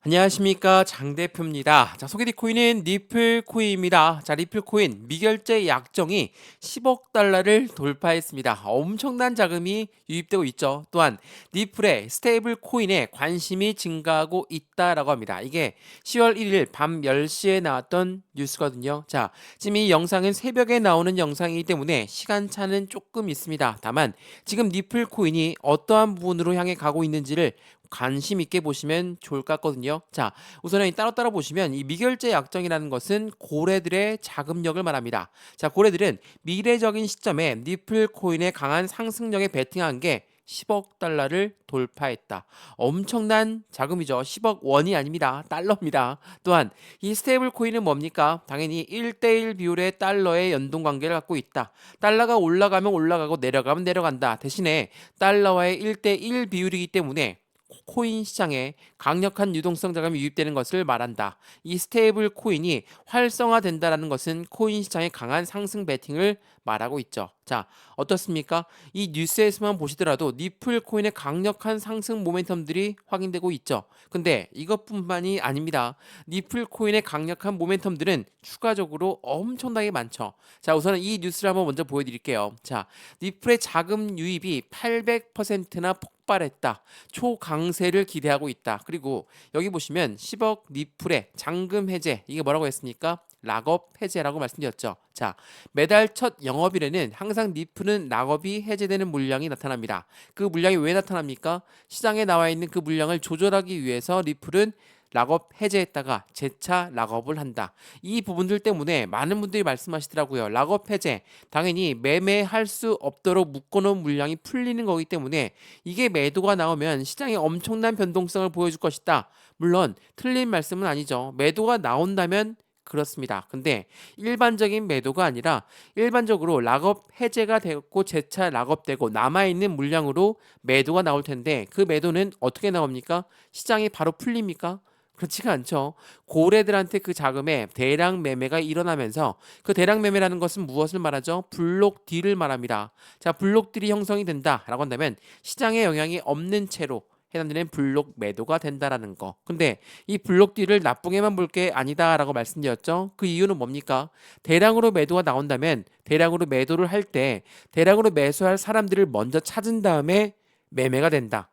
안녕하십니까, 장 대표입니다. 자, 소개팅 코인은 리플 코인입니다. 자, 리플 코인 미결제 약정이 10억 달러를 돌파했습니다. 엄청난 자금이 유입되고 있죠. 또한 리플의 스테이블 코인에 관심이 증가하고 있다라고 합니다. 이게 10월 1일 밤 10시에 나왔던 뉴스거든요. 자, 지금 이 영상은 새벽에 나오는 영상이기 때문에 시간차는 조금 있습니다. 다만 지금 리플 코인이 어떠한 부분으로 향해 가고 있는지를 관심 있게 보시면 좋을 것 같거든요. 자, 우선은 따로 보시면 이 미결제 약정이라는 것은 고래들의 자금력을 말합니다. 자, 고래들은 미래적인 시점에 리플 코인의 강한 상승력에 베팅한 게 10억 달러를 돌파했다. 엄청난 자금이죠. 10억 원이 아닙니다. 달러입니다. 또한 이 스테이블 코인은 뭡니까? 당연히 1대1 비율의 달러의 연동 관계를 갖고 있다. 달러가 올라가면 올라가고 내려가면 내려간다. 대신에 달러와의 1대1 비율이기 때문에 코인 시장에 강력한 유동성 자금이 유입되는 것을 말한다. 이 스테이블 코인이 활성화된다라는 것은 코인 시장의 강한 상승 베팅을 말하고 있죠. 자, 어떻습니까? 이 뉴스에서만 보시더라도 리플 코인의 강력한 상승 모멘텀들이 확인되고 있죠. 근데 이것뿐만이 아닙니다. 리플 코인의 강력한 모멘텀들은 추가적으로 엄청나게 많죠. 자, 우선은 이 뉴스를 한번 먼저 보여드릴게요. 자, 리플의 자금 유입이 800%나 폭발했다. 초강세를 기대하고 있다. 그리고 여기 보시면 10억 리플의 잔금 해제, 이게 뭐라고 했습니까? 락업 해제라고 말씀드렸죠. 자, 매달 첫 영업일에는 항상 리플은 락업이 해제되는 물량이 나타납니다. 그 물량이 왜 나타납니까? 시장에 나와 있는 그 물량을 조절하기 위해서 리플은 락업 해제했다가 재차 락업을 한다. 이 부분들 때문에 많은 분들이 말씀하시더라고요. 락업 해제, 당연히 매매할 수 없도록 묶어놓은 물량이 풀리는 거기 때문에 이게 매도가 나오면 시장에 엄청난 변동성을 보여줄 것이다. 물론 틀린 말씀은 아니죠. 매도가 나온다면 그렇습니다. 근데 일반적인 매도가 아니라 일반적으로 락업 해제가 되고 재차 락업되고 남아있는 물량으로 매도가 나올 텐데 그 매도는 어떻게 나옵니까? 시장이 바로 풀립니까? 그렇지가 않죠. 고래들한테 그 자금에 대량 매매가 일어나면서 그 대량 매매라는 것은 무엇을 말하죠? 블록 딜을 말합니다. 자, 블록 딜이 형성이 된다라고 한다면 시장에 영향이 없는 채로 해당되는 블록 매도가 된다라는 거. 근데 이 블록 딜을 나쁘게만 볼 게 아니다라고 말씀드렸죠. 그 이유는 뭡니까? 대량으로 매도가 나온다면 대량으로 매도를 할 때 대량으로 매수할 사람들을 먼저 찾은 다음에 매매가 된다.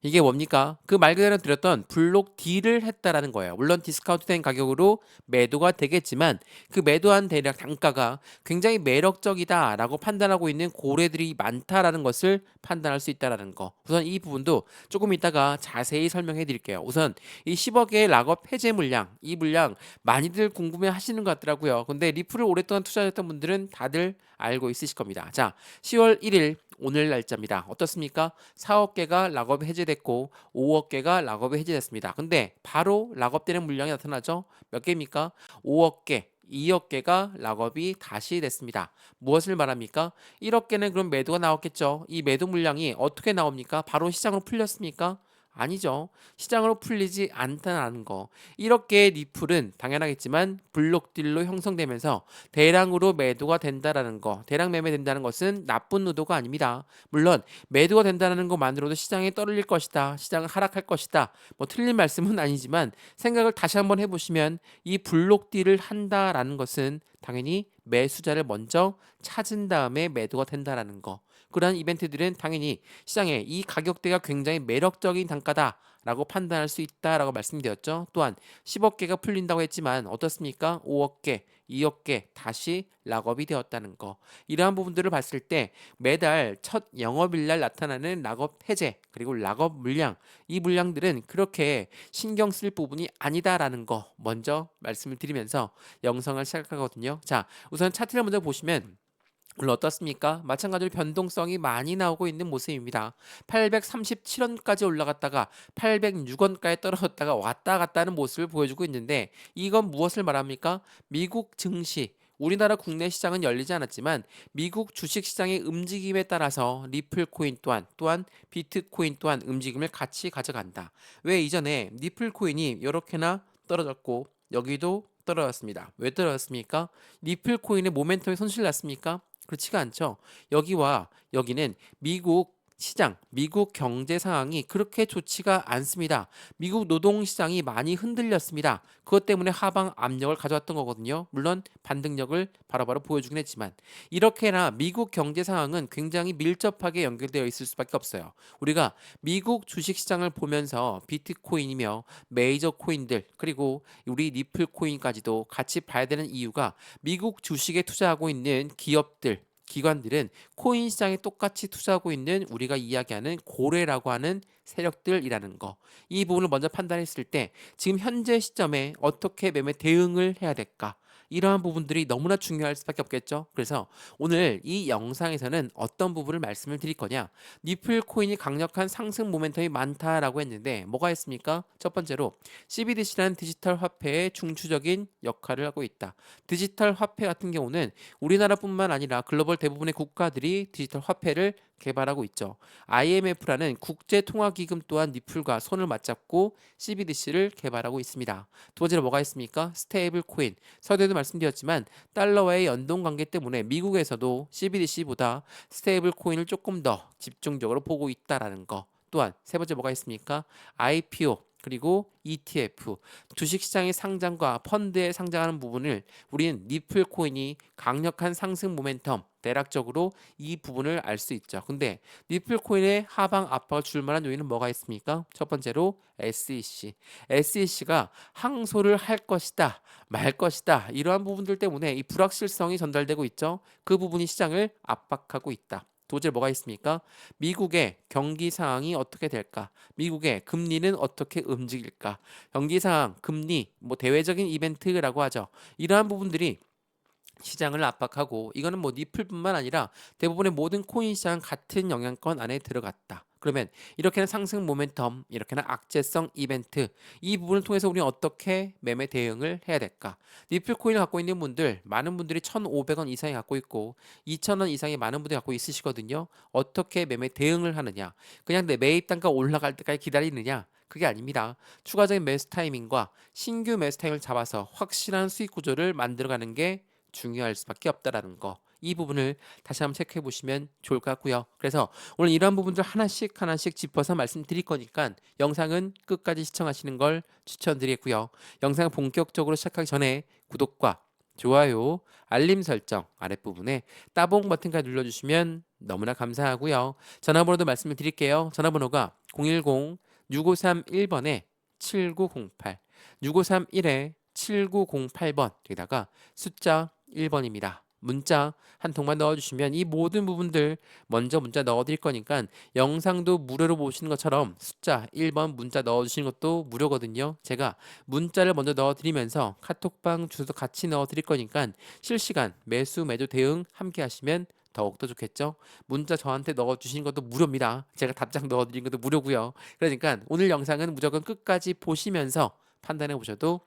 이게 뭡니까? 그 말 그대로 드렸던 블록 딜을 했다라는 거예요. 물론 디스카운트된 가격으로 매도가 되겠지만 그 매도한 대략 단가가 굉장히 매력적이다라고 판단하고 있는 고래들이 많다라는 것을 판단할 수 있다라는 거. 우선 이 부분도 조금 이따가 자세히 설명해 드릴게요. 우선 이 10억의 락업 해제 물량, 이 물량 많이들 궁금해 하시는 것 같더라고요. 근데 리플을 오랫동안 투자했던 분들은 다들 알고 있으실 겁니다. 자, 10월 1일 오늘 날짜입니다. 어떻습니까? 4억 개가 락업이 해제됐고 5억 개가 락업이 해제됐습니다. 근데 바로 락업되는 물량이 나타나죠. 몇 개입니까? 5억 개, 2억 개가 락업이 다시 됐습니다. 무엇을 말합니까? 1억 개는 그럼 매도가 나왔겠죠. 이 매도 물량이 어떻게 나옵니까? 바로 시장으로 풀렸습니까? 아니죠. 시장으로 풀리지 않다는 거. 이렇게 리플은 당연하겠지만 블록딜로 형성되면서 대량으로 매도가 된다라는 거. 대량 매매된다는 것은 나쁜 의도가 아닙니다. 물론 매도가 된다는 것만으로도 시장에 떠올릴 것이다. 시장은 하락할 것이다. 뭐 틀린 말씀은 아니지만 생각을 다시 한번 해보시면 이 블록딜을 한다라는 것은 당연히 매수자를 먼저 찾은 다음에 매도가 된다라는 거. 그러한 이벤트들은 당연히 시장에 이 가격대가 굉장히 매력적인 단가다라고 판단할 수 있다라고 말씀드렸죠. 또한 10억 개가 풀린다고 했지만 어떻습니까? 5억 개, 2억 개 다시 락업이 되었다는 거. 이러한 부분들을 봤을 때 매달 첫 영업일 날 나타나는 락업 해제 그리고 락업 물량, 이 물량들은 그렇게 신경 쓸 부분이 아니다라는 거 먼저 말씀을 드리면서 영상을 시작하거든요. 자, 우선 차트를 먼저 보시면 물론 어떻습니까? 마찬가지로 변동성이 많이 나오고 있는 모습입니다. 837원까지 올라갔다가 806원까지 떨어졌다가 왔다 갔다 하는 모습을 보여주고 있는데 이건 무엇을 말합니까? 미국 증시, 우리나라 국내 시장은 열리지 않았지만 미국 주식 시장의 움직임에 따라서 리플 코인 또한 비트코인 또한 움직임을 같이 가져간다. 왜 이전에 리플 코인이 이렇게나 떨어졌고 여기도 떨어졌습니다. 왜 떨어졌습니까? 리플 코인의 모멘텀이 손실 났습니까? 그렇지가 않죠. 여기와 여기는 미국 시장, 미국 경제 상황이 그렇게 좋지가 않습니다. 미국 노동 시장이 많이 흔들렸습니다. 그것 때문에 하방 압력을 가져왔던 거거든요. 물론 반등력을 바로바로 보여주긴 했지만 이렇게나 미국 경제 상황은 굉장히 밀접하게 연결되어 있을 수밖에 없어요. 우리가 미국 주식 시장을 보면서 비트코인이며 메이저 코인들 그리고 우리 리플 코인까지도 같이 봐야 되는 이유가 미국 주식에 투자하고 있는 기업들 기관들은 코인 시장에 똑같이 투자하고 있는 우리가 이야기하는 고래라고 하는 세력들이라는 거. 이 부분을 먼저 판단했을 때 지금 현재 시점에 어떻게 매매 대응을 해야 될까? 이러한 부분들이 너무나 중요할 수밖에 없겠죠. 그래서 오늘 이 영상에서는 어떤 부분을 말씀을 드릴 거냐? 니플 코인이 강력한 상승 모멘텀이 많다라고 했는데 뭐가 있습니까? 첫 번째로 CBDC라는 디지털 화폐의 중추적인 역할을 하고 있다. 디지털 화폐 같은 경우는 우리나라뿐만 아니라 글로벌 대부분의 국가들이 디지털 화폐를 개발하고 있죠. IMF라는 국제통화기금 또한 니플과 손을 맞잡고 CBDC를 개발하고 있습니다. 두 번째로 뭐가 있습니까? 스테이블 코인. 서두에도 말씀드렸지만 달러와의 연동 관계 때문에 미국에서도 CBDC보다 스테이블 코인을 조금 더 집중적으로 보고 있다라는 거. 또한 세 번째 뭐가 있습니까? IPO 그리고 ETF, 주식시장의 상장과 펀드에 상장하는 부분을 우리는 니플 코인이 강력한 상승 모멘텀, 대략적으로 이 부분을 알 수 있죠. 근데 니플 코인의 하방 압박을 줄 만한 요인은 뭐가 있습니까? 첫 번째로 SEC. SEC가 항소를 할 것이다, 말 것이다. 이러한 부분들 때문에 이 불확실성이 전달되고 있죠. 그 부분이 시장을 압박하고 있다. 두 번째 뭐가 있습니까? 미국의 경기 상황이 어떻게 될까? 미국의 금리는 어떻게 움직일까? 경기 상황, 금리, 뭐 대외적인 이벤트라고 하죠. 이러한 부분들이 시장을 압박하고 이거는 뭐 니플뿐만 아니라 대부분의 모든 코인 시장 같은 영향권 안에 들어갔다. 그러면 이렇게는 상승 모멘텀, 이렇게는 악재성 이벤트 이 부분을 통해서 우리는 어떻게 매매 대응을 해야 될까? 니플 코인을 갖고 있는 분들 많은 분들이 1,500원 이상이 갖고 있고 2,000원 이상이 많은 분들이 갖고 있으시거든요. 어떻게 매매 대응을 하느냐? 그냥 내 매입 단가 올라갈 때까지 기다리느냐? 그게 아닙니다. 추가적인 매수 타이밍과 신규 매수 타이밍을 잡아서 확실한 수익 구조를 만들어가는 게 중요할 수밖에 없다라는 거. 이 부분을 다시 한번 체크해 보시면 좋을 것 같고요. 그래서 오늘 이러한 부분들 하나씩 하나씩 짚어서 말씀드릴 거니까 영상은 끝까지 시청하시는 걸 추천드리고요. 영상 본격적으로 시작하기 전에 구독과 좋아요, 알림 설정 아랫부분에 따봉 버튼까지 눌러주시면 너무나 감사하고요. 전화번호도 말씀을 드릴게요. 전화번호가 010-6531번에 7908, 6531에 7908번, 여기다가 숫자 1번입니다. 문자 한 통만 넣어주시면 이 모든 부분들 먼저 문자 넣어드릴 거니까 영상도 무료로 보시는 것처럼 숫자 1번 문자 넣어주시는 것도 무료거든요. 제가 문자를 먼저 넣어드리면서 카톡방 주소도 같이 넣어드릴 거니까 실시간 매수 매도 대응 함께 하시면 더욱더 좋겠죠. 문자 저한테 넣어주시는 것도 무료입니다. 제가 답장 넣어드리는 것도 무료고요. 그러니까 오늘 영상은 무조건 끝까지 보시면서 판단해 보셔도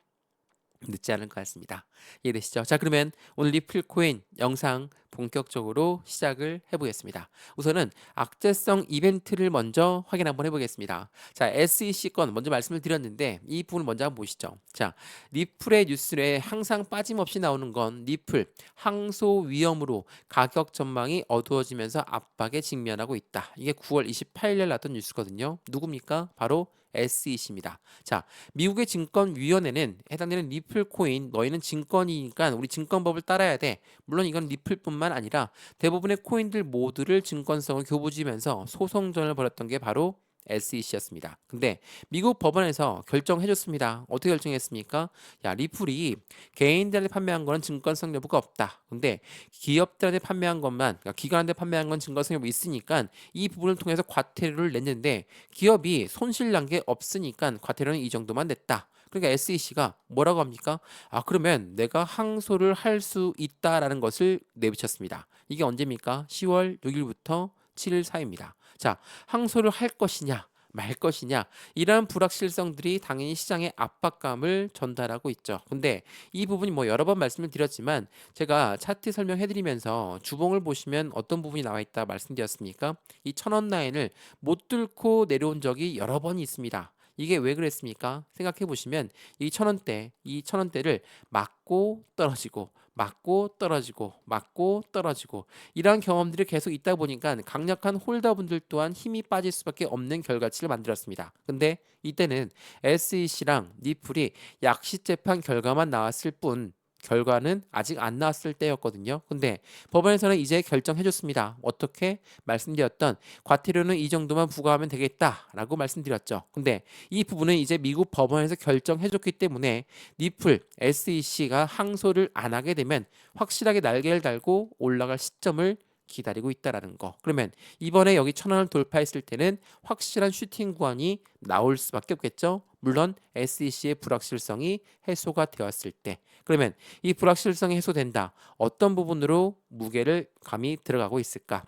늦지 않을 것 같습니다. 이해되시죠? 자, 그러면 오늘 리플 코인 영상 본격적으로 시작을 해보겠습니다. 우선은 악재성 이벤트를 먼저 확인 한번 해보겠습니다. 자, SEC 건 먼저 말씀을 드렸는데 이 부분 먼저 한번 보시죠. 자, 리플의 뉴스에 항상 빠짐없이 나오는 건 리플 항소 위험으로 가격 전망이 어두워지면서 압박에 직면하고 있다. 이게 9월 28일 나왔던 뉴스거든요. 누굽니까? 바로 SEC입니다. 자, 미국의 증권위원회는 해당되는 리플 코인 너희는 증권이니까 우리 증권법을 따라야 돼. 물론 이건 리플뿐만 아니라 대부분의 코인들 모두를 증권성을 교부지면서 소송전을 벌였던 게 바로 SEC였습니다. 근데 미국 법원에서 결정해줬습니다. 어떻게 결정했습니까? 야, 리플이 개인들한테 판매한 거는 증권성 여부가 없다. 근데 기업들한테 판매한 것만, 그러니까 기관한테 판매한 건 증권성 여부 있으니까 이 부분을 통해서 과태료를 냈는데 기업이 손실 난 게 없으니까 과태료는 이 정도만 냈다. 그러니까 SEC가 뭐라고 합니까? 아, 그러면 내가 항소를 할 수 있다라는 것을 내비쳤습니다. 이게 언제입니까? 10월 6일부터 7일 사이입니다. 자, 항소를 할 것이냐 말 것이냐 이러한 불확실성들이 당연히 시장의 압박감을 전달하고 있죠. 근데 이 부분이 뭐 여러 번 말씀을 드렸지만 제가 차트 설명해드리면서 주봉을 보시면 어떤 부분이 나와 있다 말씀드렸습니까? 이 1,000원 라인을 못 뚫고 내려온 적이 여러 번 있습니다. 이게 왜 그랬습니까? 생각해 보시면 이 1,000원대, 이 1,000원대를 맞고 떨어지고 맞고 떨어지고 맞고 떨어지고 이러한 경험들이 계속 있다 보니까 강력한 홀더분들 또한 힘이 빠질 수밖에 없는 결과치를 만들었습니다. 근데 이때는 SEC랑 니플이 약식 재판 결과만 나왔을 뿐 결과는 아직 안 나왔을 때였거든요. 근데 법원에서는 이제 결정해줬습니다. 어떻게 말씀드렸던 과태료는 이 정도만 부과하면 되겠다라고 말씀드렸죠. 근데 이 부분은 이제 미국 법원에서 결정해줬기 때문에 니플, SEC가 항소를 안 하게 되면 확실하게 날개를 달고 올라갈 시점을 기다리고 있다라는 거. 그러면 이번에 여기 1,000원을 돌파했을 때는 확실한 슈팅 구간이 나올 수밖에 없겠죠. 물론 SEC의 불확실성이 해소가 되었을 때. 그러면 이 불확실성이 해소된다. 어떤 부분으로 무게를 감이 들어가고 있을까?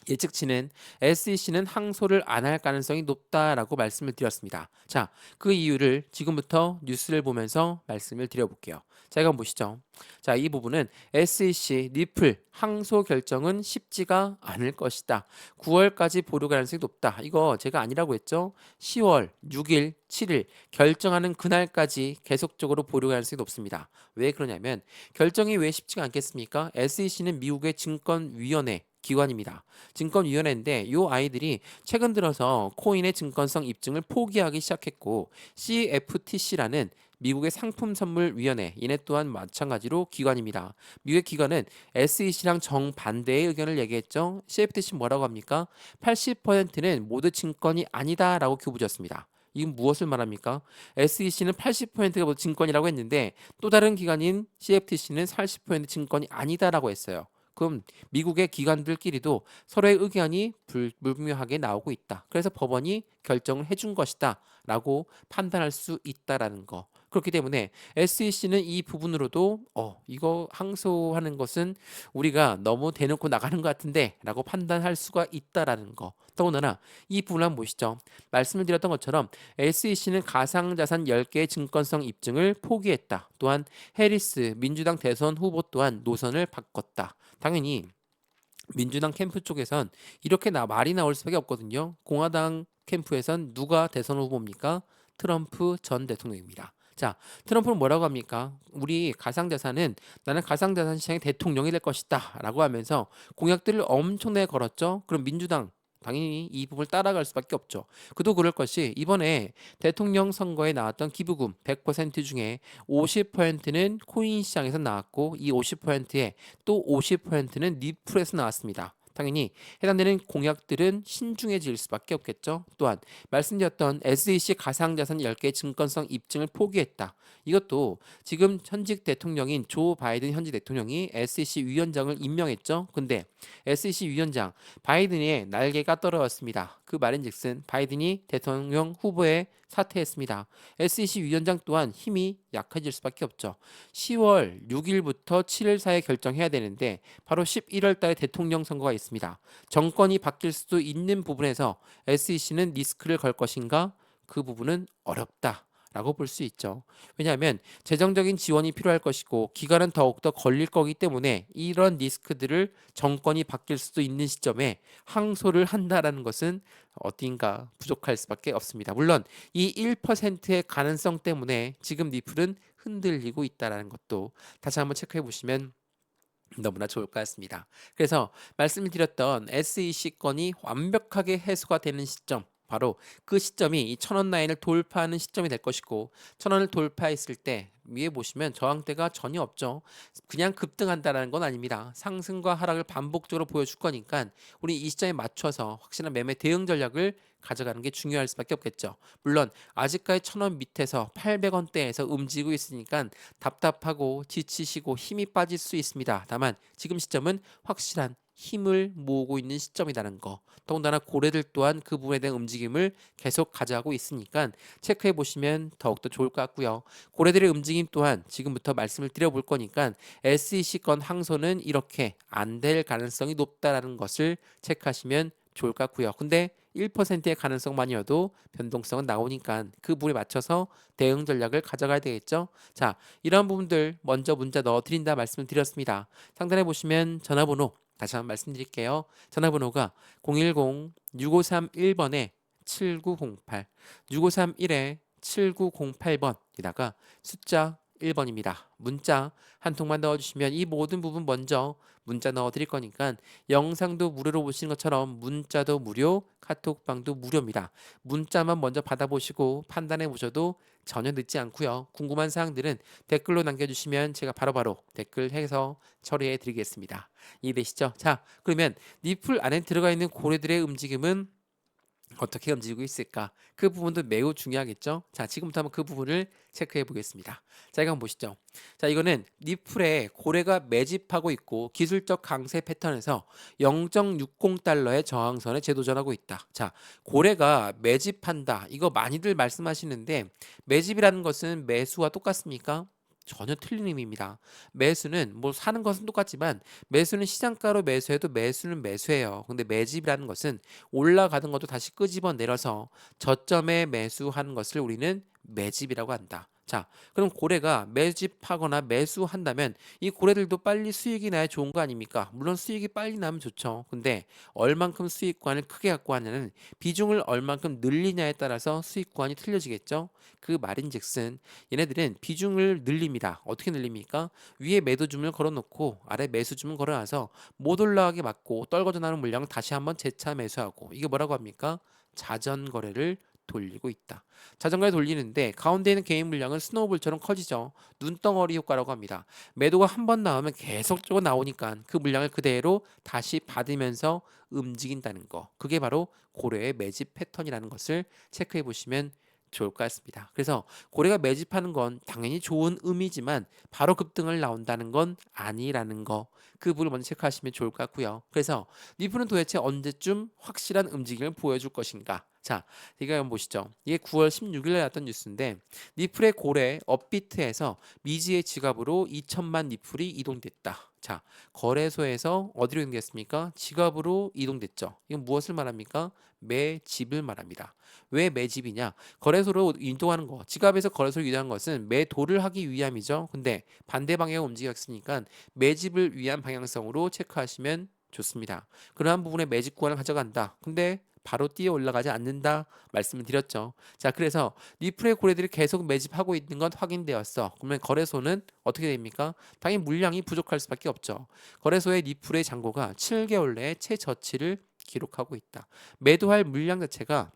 예측치는 SEC는 항소를 안 할 가능성이 높다라고 말씀을 드렸습니다. 자, 그 이유를 지금부터 뉴스를 보면서 말씀을 드려볼게요. 자, 이거 보시죠. 자, 이 부분은 SEC, 니플 항소 결정은 쉽지가 않을 것이다. 9월까지 보류 가능성이 높다. 이거 제가 아니라고 했죠. 10월 6일, 7일 결정하는 그날까지 계속적으로 보류 가능성이 높습니다. 왜 그러냐면 결정이 왜 쉽지가 않겠습니까? SEC는 미국의 증권위원회 기관입니다. 증권위원회인데 이 아이들이 최근 들어서 코인의 증권성 입증을 포기하기 시작했고 CFTC라는 미국의 상품선물위원회 이네 또한 마찬가지로 기관입니다. 미국의 기관은 SEC랑 정반대의 의견을 얘기했죠. CFTC 뭐라고 합니까? 80%는 모두 증권이 아니다라고 교부졌습니다. 이건 무엇을 말합니까? SEC는 80%가 모두 증권이라고 했는데 또 다른 기관인 CFTC는 80% 증권이 아니다라고 했어요. 그럼 미국의 기관들끼리도 서로의 의견이 불분명하게 나오고 있다. 그래서 법원이 결정을 해준 것이다 라고 판단할 수 있다라는 거. 그렇기 때문에 SEC는 이 부분으로도 이거 항소하는 것은 우리가 너무 대놓고 나가는 것 같은데 라고 판단할 수가 있다라는 거. 더군다나 이 부분을 한번 보시죠. 말씀을 드렸던 것처럼 SEC는 가상자산 10개의 증권성 입증을 포기했다. 또한 해리스 민주당 대선 후보 또한 노선을 바꿨다. 당연히 민주당 캠프 쪽에선 이렇게 말이 나올 수밖에 없거든요. 공화당 캠프에선 누가 대선 후보입니까? 트럼프 전 대통령입니다. 자, 트럼프는 뭐라고 합니까? 우리 가상자산은 나는 가상자산 시장의 대통령이 될 것이다 라고 하면서 공약들을 엄청나게 걸었죠. 그럼 민주당 당연히 이 부분을 따라갈 수밖에 없죠. 그도 그럴 것이 이번에 대통령 선거에 나왔던 기부금 100% 중에 50%는 코인 시장에서 나왔고 이 50%에 또 50%는 니플에서 나왔습니다. 당연히 해당되는 공약들은 신중해질 수밖에 없겠죠. 또한 말씀드렸던 SEC 가상자산 10개 증권성 입증을 포기했다. 이것도 지금 현직 대통령인 조 바이든 현직 대통령이 SEC 위원장을 임명했죠. 근데 SEC 위원장 바이든의 날개가 떨어졌습니다. 그 말인즉슨 바이든이 대통령 후보에 사퇴했습니다. SEC 위원장 또한 힘이 약해질 수밖에 없죠. 10월 6일부터 7일 사이에 결정해야 되는데 바로 11월 달에 대통령 선거가 있습니다. 정권이 바뀔 수도 있는 부분에서 SEC는 리스크를 걸 것인가? 그 부분은 어렵다. 라고 볼 수 있죠. 왜냐하면 재정적인 지원이 필요할 것이고 기간은 더욱더 걸릴 거기 때문에 이런 리스크들을 정권이 바뀔 수도 있는 시점에 항소를 한다라는 것은 어딘가 부족할 수밖에 없습니다. 물론 이 1%의 가능성 때문에 지금 니플은 흔들리고 있다라는 것도 다시 한번 체크해 보시면 너무나 좋을 것 같습니다. 그래서 말씀드렸던 SEC 건이 완벽하게 해소가 되는 시점 바로 그 시점이 이 1,000원 라인을 돌파하는 시점이 될 것이고 1,000원을 돌파했을 때 위에 보시면 저항대가 전혀 없죠. 그냥 급등한다는 건 아닙니다. 상승과 하락을 반복적으로 보여줄 거니까 우리 이 시점에 맞춰서 확실한 매매 대응 전략을 가져가는 게 중요할 수밖에 없겠죠. 물론 아직까지 1,000원 밑에서 800원대에서 움직이고 있으니까 답답하고 지치시고 힘이 빠질 수 있습니다. 다만 지금 시점은 확실한 힘을 모으고 있는 시점이라는 거. 더군다나 고래들 또한 그 부분에 대한 움직임을 계속 가져가고 있으니까 체크해 보시면 더욱더 좋을 것 같고요. 고래들의 움직임 또한 지금부터 말씀을 드려볼 거니까 SEC 건 항소는 이렇게 안 될 가능성이 높다라는 것을 체크하시면 좋을 것 같고요. 근데 1%의 가능성만이어도 변동성은 나오니까 그 부분에 맞춰서 대응 전략을 가져가야 되겠죠. 자, 이런 부분들 먼저 문자 넣어드린다 말씀을 드렸습니다. 상단에 보시면 전화번호 다시 한번 말씀드릴게요. 전화번호가 010-6531번에 7908 6531에 7908번이다가 숫자 1번입니다. 문자 한 통만 넣어주시면 이 모든 부분 먼저 문자 넣어드릴 거니까 영상도 무료로 보시는 것처럼 문자도 무료, 카톡방도 무료입니다. 문자만 먼저 받아보시고 판단해 보셔도 전혀 늦지 않고요. 궁금한 사항들은 댓글로 남겨주시면 제가 바로바로 댓글해서 처리해 드리겠습니다. 이해되시죠? 자, 그러면 니플 안에 들어가 있는 고래들의 움직임은 어떻게 움직이고 있을까? 그 부분도 매우 중요하겠죠? 자, 지금부터 한번 그 부분을 체크해 보겠습니다. 자, 이거 한번 보시죠. 자, 이거는 니플에 고래가 매집하고 있고 기술적 강세 패턴에서 0.60달러의 저항선에 재도전하고 있다. 자, 고래가 매집한다. 이거 많이들 말씀하시는데 매집이라는 것은 매수와 똑같습니까? 전혀 틀린 의미입니다. 매수는 뭐 사는 것은 똑같지만 매수는 시장가로 매수해도 매수는 매수예요. 근데 매집이라는 것은 올라가는 것도 다시 끄집어 내려서 저점에 매수하는 것을 우리는 매집이라고 한다. 자, 그럼 고래가 매집하거나 매수한다면 이 고래들도 빨리 수익이 나야 좋은 거 아닙니까? 물론 수익이 빨리 나면 좋죠. 근데 얼만큼 수익권을 크게 갖고 하냐는 비중을 얼만큼 늘리냐에 따라서 수익권이 틀려지겠죠. 그 말인즉슨 얘네들은 비중을 늘립니다. 어떻게 늘립니까? 위에 매도 주문을 걸어놓고 아래 매수 주문 걸어놔서 못 올라가게 막고 떨궈져 나오는 물량을 다시 한번 재차 매수하고 이게 뭐라고 합니까? 자전 거래를 돌리고 있다. 자전거에 돌리는데 가운데 있는 개인 물량은 스노우볼처럼 커지죠. 눈덩어리 효과라고 합니다. 매도가 한 번 나오면 계속적으로 나오니까 그 물량을 그대로 다시 받으면서 움직인다는 거. 그게 바로 고래의 매집 패턴이라는 것을 체크해 보시면 좋을 것 같습니다. 그래서 고래가 매집하는 건 당연히 좋은 의미지만 바로 급등을 나온다는 건 아니라는 거. 그 부분을 먼저 체크하시면 좋을 것 같고요. 그래서 니프는 도대체 언제쯤 확실한 움직임을 보여줄 것인가? 자, 이거 한번 보시죠. 이게 9월 16일에 났던 뉴스인데 니플의 고래 업비트에서 미지의 지갑으로 2천만 니플이 이동됐다. 자, 거래소에서 어디로 이동됐습니까? 지갑으로 이동됐죠. 이건 무엇을 말합니까? 매집을 말합니다. 왜 매집이냐? 거래소로 이동하는 거, 지갑에서 거래소로 이동하는 것은 매도를 하기 위함이죠. 근데 반대 방향으로 움직였으니까 매집을 위한 방향성으로 체크하시면 좋습니다. 그러한 부분에 매집 구간을 가져간다. 근데 바로 뛰어 올라가지 않는다 말씀을 드렸죠. 자, 그래서 니플의 고래들이 계속 매집하고 있는 건 확인되었어. 그러면 거래소는 어떻게 됩니까? 당연히 물량이 부족할 수밖에 없죠. 거래소의 니플의 잔고가 7개월 내에 최저치를 기록하고 있다. 매도할 물량 자체가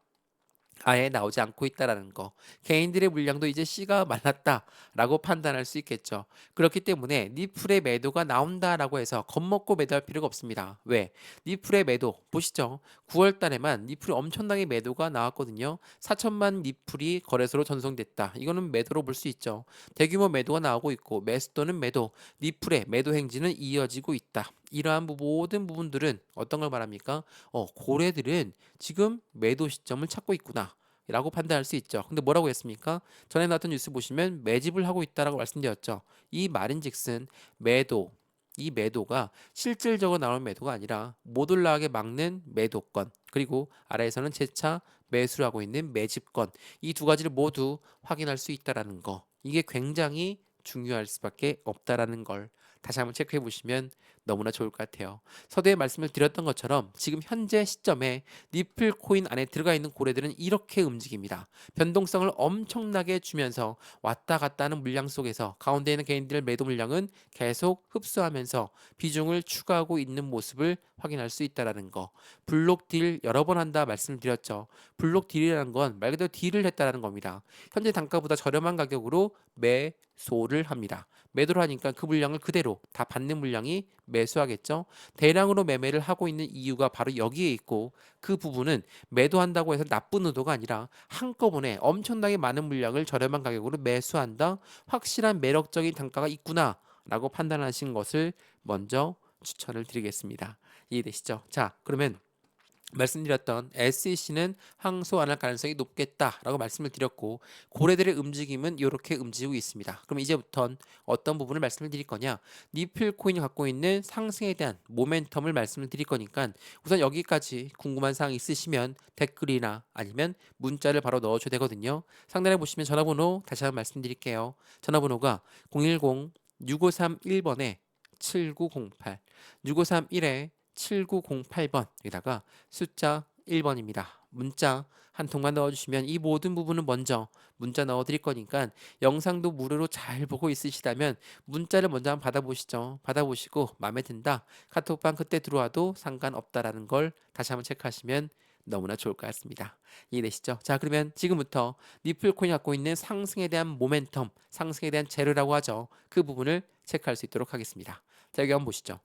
아예 나오지 않고 있다라는 거. 개인들의 물량도 이제 씨가 말랐다라고 판단할 수 있겠죠. 그렇기 때문에 니플의 매도가 나온다라고 해서 겁먹고 매도할 필요가 없습니다. 왜? 니플의 매도 보시죠. 9월 달에만 니플이 엄청나게 매도가 나왔거든요. 4천만 니플이 거래소로 전송됐다. 이거는 매도로 볼 수 있죠. 대규모 매도가 나오고 있고 매수 또는 매도, 니플의 매도 행진은 이어지고 있다. 이러한 모든 부분들은 어떤 걸 말합니까? 고래들은 지금 매도 시점을 찾고 있구나. 라고 판단할 수 있죠. 근데 뭐라고 했습니까? 전에 나왔던 뉴스 보시면 매집을 하고 있다라고 말씀드렸죠. 이 말인즉슨 매도, 이 매도가 실질적으로 나오는 매도가 아니라 못 올라가게 막는 매도권, 그리고 아래에서는 재차 매수를 하고 있는 매집권, 이 두 가지를 모두 확인할 수 있다라는 거. 이게 굉장히 중요할 수밖에 없다라는 걸 다시 한번 체크해 보시면 너무나 좋을 것 같아요. 서두에 말씀을 드렸던 것처럼 지금 현재 시점에 니플 코인 안에 들어가 있는 고래들은 이렇게 움직입니다. 변동성을 엄청나게 주면서 왔다 갔다 하는 물량 속에서 가운데 있는 개인들의 매도 물량은 계속 흡수하면서 비중을 추가하고 있는 모습을 확인할 수 있다라는 거. 블록 딜 여러 번 한다 말씀드렸죠. 블록 딜이라는 건 말 그대로 딜을 했다라는 겁니다. 현재 단가보다 저렴한 가격으로 매소를 합니다. 매도를 하니까 그 물량을 그대로 다 받는 물량이 매수하겠죠. 대량으로 매매를 하고 있는 이유가 바로 여기에 있고 그 부분은 매도한다고 해서 나쁜 의도가 아니라 한꺼번에 엄청나게 많은 물량을 저렴한 가격으로 매수한다. 확실한 매력적인 단가가 있구나 라고 판단하신 것을 먼저 추천을 드리겠습니다. 이해되시죠? 자, 그러면 말씀드렸던 SEC는 항소 안 할 가능성이 높겠다라고 말씀을 드렸고 고래들의 움직임은 이렇게 움직이고 있습니다. 그럼 이제부턴 어떤 부분을 말씀을 드릴 거냐? 니플 코인이 갖고 있는 상승에 대한 모멘텀을 말씀을 드릴 거니까 우선 여기까지 궁금한 사항 있으시면 댓글이나 아니면 문자를 바로 넣어줘야 되거든요. 상단에 보시면 전화번호 다시 한번 말씀드릴게요. 전화번호가 010-6531번에 7908 6531에 7908번 여기다가 숫자 1번입니다. 문자 한 통만 넣어주시면 이 모든 부분은 먼저 문자 넣어드릴 거니까 영상도 무료로 잘 보고 있으시다면 문자를 먼저 한번 받아보시죠. 받아보시고 마음에 든다. 카톡방 그때 들어와도 상관없다라는 걸 다시 한번 체크하시면 너무나 좋을 것 같습니다. 이해되시죠? 자, 그러면 지금부터 리플코인이 갖고 있는 상승에 대한 모멘텀, 상승에 대한 재료라고 하죠. 그 부분을 체크할 수 있도록 하겠습니다. 자, 여기 한번 보시죠.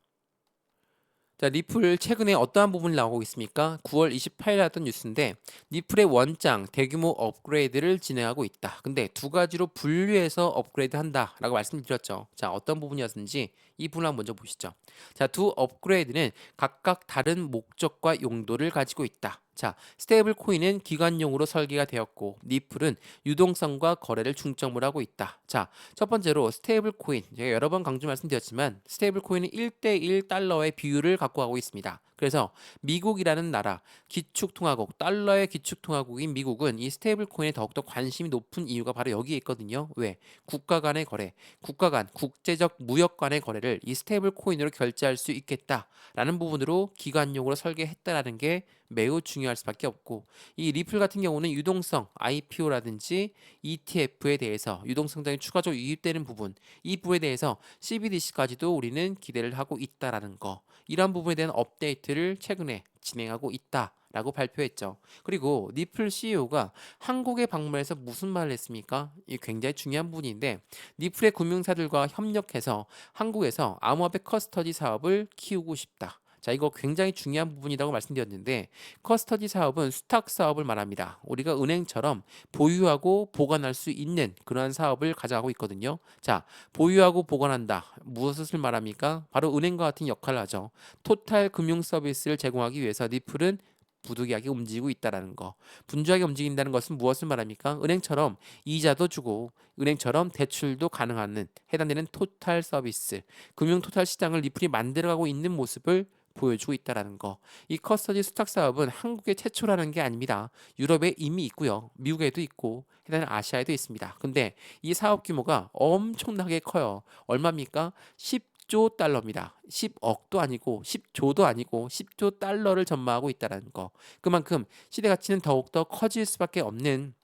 자, 리플 최근에 어떠한 부분이 나오고 있습니까? 9월 28일 나왔던 뉴스인데 리플의 원장 대규모 업그레이드를 진행하고 있다. 근데 두 가지로 분류해서 업그레이드 한다라고 말씀드렸죠. 자, 어떤 부분이었는지 이 부분 한번 먼저 보시죠. 자, 두 업그레이드는 각각 다른 목적과 용도를 가지고 있다. 자, 스테이블 코인은 기관용으로 설계가 되었고 리플은 유동성과 거래를 중점으로 하고 있다. 자, 첫 번째로 스테이블 코인. 제가 여러 번 강조 말씀드렸지만 스테이블 코인은 1대1 달러의 비율을 갖고 가고 있습니다. 그래서 미국이라는 나라, 기축통화국, 달러의 기축통화국인 미국은 이 스테이블 코인에 더욱더 관심이 높은 이유가 바로 여기에 있거든요. 왜? 국가 간의 거래, 국가 간 국제적 무역 간의 거래를 이 스테이블 코인으로 결제할 수 있겠다라는 부분으로 기관용으로 설계했다라는 게 매우 중요할 수밖에 없고, 이 리플 같은 경우는 유동성, IPO라든지 ETF에 대해서 유동성장이 추가적으로 유입되는 부분, 이 부분에 대해서 CBDC까지도 우리는 기대를 하고 있다라는 거, 이러한 부분에 대한 업데이트를 최근에 진행하고 있다라고 발표했죠. 그리고 리플 CEO가 한국에 방문해서 무슨 말을 했습니까? 이 굉장히 중요한 부분인데 리플의 금융사들과 협력해서 한국에서 암호화폐 커스터디 사업을 키우고 싶다. 자, 이거 굉장히 중요한 부분이라고 말씀드렸는데 커스터디 사업은 수탁 사업을 말합니다. 우리가 은행처럼 보유하고 보관할 수 있는 그러한 사업을 가져가고 있거든요. 자, 보유하고 보관한다. 무엇을 말합니까? 바로 은행과 같은 역할을 하죠. 토탈 금융 서비스를 제공하기 위해서 리플은 부득이하게 움직이고 있다라는 거. 분주하게 움직인다는 것은 무엇을 말합니까? 은행처럼 이자도 주고 은행처럼 대출도 가능한 해당되는 토탈 서비스, 금융 토탈 시장을 리플이 만들어가고 있는 모습을 보여주고 있다라는 거. 이 커스터디 수탁 사업은 한국에 최초라는 게 아닙니다. 유럽에 이미 있고요. 미국에도 있고 해당 아시아에도 있습니다. 근데 이 사업 규모가 엄청나게 커요. 얼마입니까? 10조 달러입니다. 10억도 아니고 10조도 아니고 10조 달러를 전망하고 있다라는 거. 그만큼 시대 가치는 더욱더 커질 수밖에 없는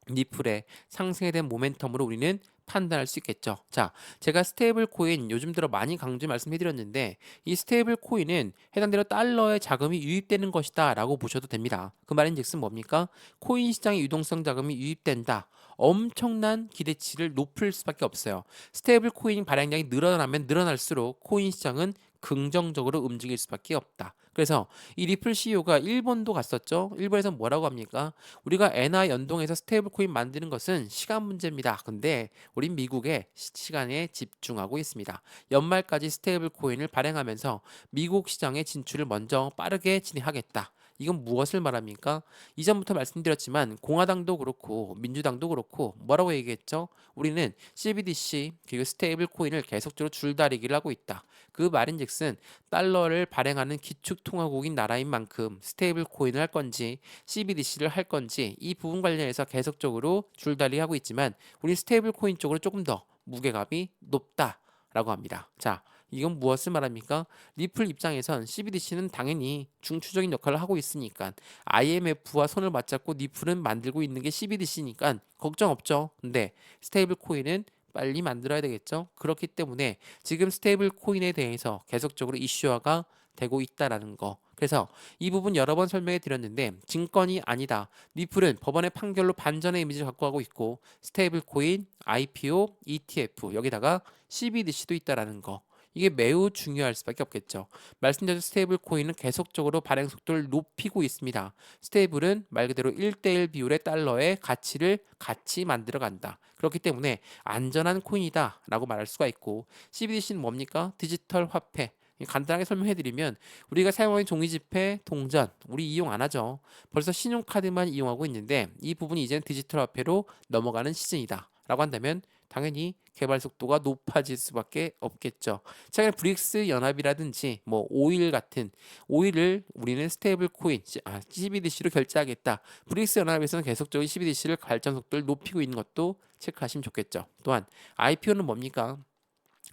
리플의 상승에 대한 모멘텀으로 우리는 판단할 수 있겠죠. 자, 제가 스테이블 코인 요즘 들어 많이 강조 말씀해드렸는데 이 스테이블 코인은 해당대로 달러의 자금이 유입되는 것이다 라고 보셔도 됩니다. 그 말인즉슨 뭡니까? 코인 시장의 유동성 자금이 유입된다. 엄청난 기대치를 높일 수밖에 없어요. 스테이블 코인 발행량이 늘어나면 늘어날수록 코인 시장은 긍정적으로 움직일 수밖에 없다. 그래서 이 리플 CEO가 일본도 갔었죠. 일본에서 뭐라고 합니까? 우리가 엔화 연동해서 스테이블 코인 만드는 것은 시간 문제입니다. 근데 우린 미국의 시간에 집중하고 있습니다. 연말까지 스테이블 코인을 발행하면서 미국 시장에 진출을 먼저 빠르게 진행하겠다. 이건 무엇을 말합니까? 이전부터 말씀드렸지만 공화당도 그렇고 민주당도 그렇고 뭐라고 얘기했죠? 우리는 CBDC 그리고 스테이블 코인을 계속적으로 줄다리기를 하고 있다. 그 말인즉슨 달러를 발행하는 기축통화국인 나라인 만큼 스테이블 코인을 할 건지 CBDC를 할 건지 이 부분 관련해서 계속적으로 줄다리하고 있지만 우리 스테이블 코인 쪽으로 조금 더 무게감이 높다라고 합니다. 자, 이건 무엇을 말합니까? 리플 입장에선 CBDC는 당연히 중추적인 역할을 하고 있으니까 IMF와 손을 맞잡고 리플은 만들고 있는 게 CBDC니까 걱정 없죠. 근데 스테이블 코인은 빨리 만들어야 되겠죠. 그렇기 때문에 지금 스테이블 코인에 대해서 계속적으로 이슈화가 되고 있다라는 거. 그래서 이 부분 여러 번 설명해 드렸는데 증권이 아니다. 리플은 법원의 판결로 반전의 이미지를 갖고 가고 있고 스테이블 코인, IPO, ETF 여기다가 CBDC도 있다라는 거. 이게 매우 중요할 수밖에 없겠죠. 말씀드린 스테이블 코인은 계속적으로 발행 속도를 높이고 있습니다. 스테이블은 말 그대로 1대1 비율의 달러의 가치를 같이 만들어 간다. 그렇기 때문에 안전한 코인이다 라고 말할 수가 있고 CBDC는 뭡니까? 디지털 화폐. 간단하게 설명해드리면 우리가 사용하는 종이지폐, 동전 우리 이용 안 하죠. 벌써 신용카드만 이용하고 있는데 이 부분이 이제는 디지털 화폐로 넘어가는 시즌이다 라고 한다면 당연히 개발 속도가 높아질 수밖에 없겠죠. 최근에 브릭스 연합이라든지 뭐 오일 같은 오일을 우리는 스테이블 코인 CBDC로 결제하겠다. 브릭스 연합에서는 계속적으로 CBDC를 발전 속도를 높이고 있는 것도 체크하시면 좋겠죠. 또한 IPO는 뭡니까?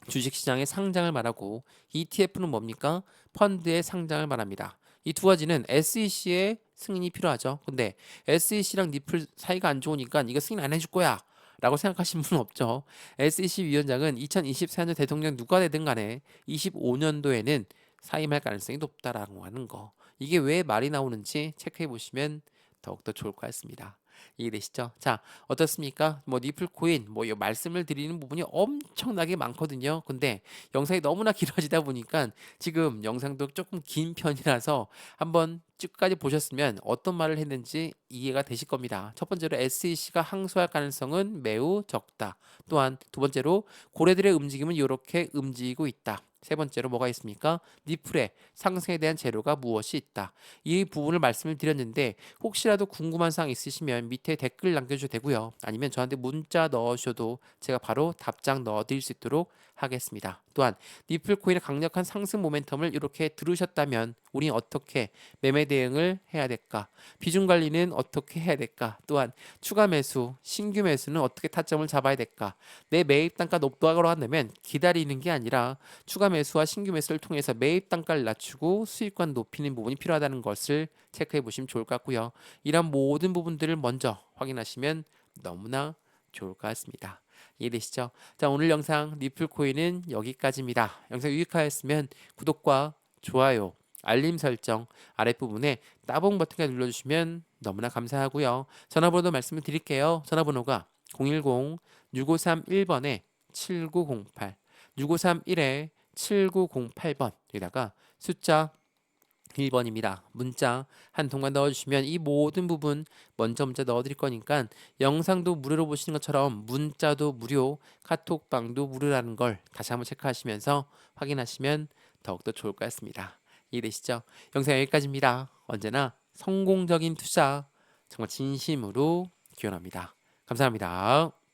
주식시장의 상장을 말하고 ETF는 뭡니까? 펀드의 상장을 말합니다. 이 두 가지는 SEC의 승인이 필요하죠. 근데 SEC랑 니플 사이가 안 좋으니까 이거 승인 안 해줄 거야 라고 생각하신 분은 없죠. SEC 위원장은 2024년 대통령 누가 되든 간에 25년도에는 사임할 가능성이 높다라고 하는 거. 이게 왜 말이 나오는지 체크해 보시면 더욱더 좋을 것 같습니다. 이해되시죠? 자, 어떻습니까? 뭐 니플 코인 뭐 이 말씀을 드리는 부분이 엄청나게 많거든요. 근데 영상이 너무나 길어지다 보니까 지금 영상도 조금 긴 편이라서 한번 끝까지 보셨으면 어떤 말을 했는지 이해가 되실 겁니다. 첫 번째로 SEC가 항소할 가능성은 매우 적다. 또한 두 번째로 고래들의 움직임은 이렇게 움직이고 있다. 세 번째로 뭐가 있습니까? 니플의 상승에 대한 재료가 무엇이 있다. 이 부분을 말씀을 드렸는데 혹시라도 궁금한 사항 있으시면 밑에 댓글 남겨주셔도 되고요. 아니면 저한테 문자 넣으셔도 제가 바로 답장 넣어드릴 수 있도록 하겠습니다. 또한 니플 코인의 강력한 상승 모멘텀을 이렇게 들으셨다면 우리 어떻게 매매 대응을 해야 될까? 비중 관리는 어떻게 해야 될까? 또한 추가 매수, 신규 매수는 어떻게 타점을 잡아야 될까? 내 매입 단가 높다고 한다면 기다리는 게 아니라 추가 매수와 신규 매수를 통해서 매입 단가를 낮추고 수익권 높이는 부분이 필요하다는 것을 체크해 보시면 좋을 것 같고요. 이런 모든 부분들을 먼저 확인하시면 너무나 좋을 것 같습니다. 이해되시죠? 자, 오늘 영상 리플 코인은 여기까지입니다. 영상 유익하였으면 구독과 좋아요, 알림 설정 아랫부분에 따봉 버튼을 눌러주시면 너무나 감사하고요. 전화번호 말씀을 드릴게요. 전화번호가 010-6531번에 7908 6531에 7908번 여기다가 숫자 1번입니다. 문자 한 통만 넣어주시면 이 모든 부분 먼저 문자 넣어드릴 거니까 영상도 무료로 보시는 것처럼 문자도 무료, 카톡방도 무료라는 걸 다시 한번 체크하시면서 확인하시면 더욱더 좋을 것 같습니다. 이해되시죠? 영상 여기까지입니다. 언제나 성공적인 투자 정말 진심으로 기원합니다. 감사합니다.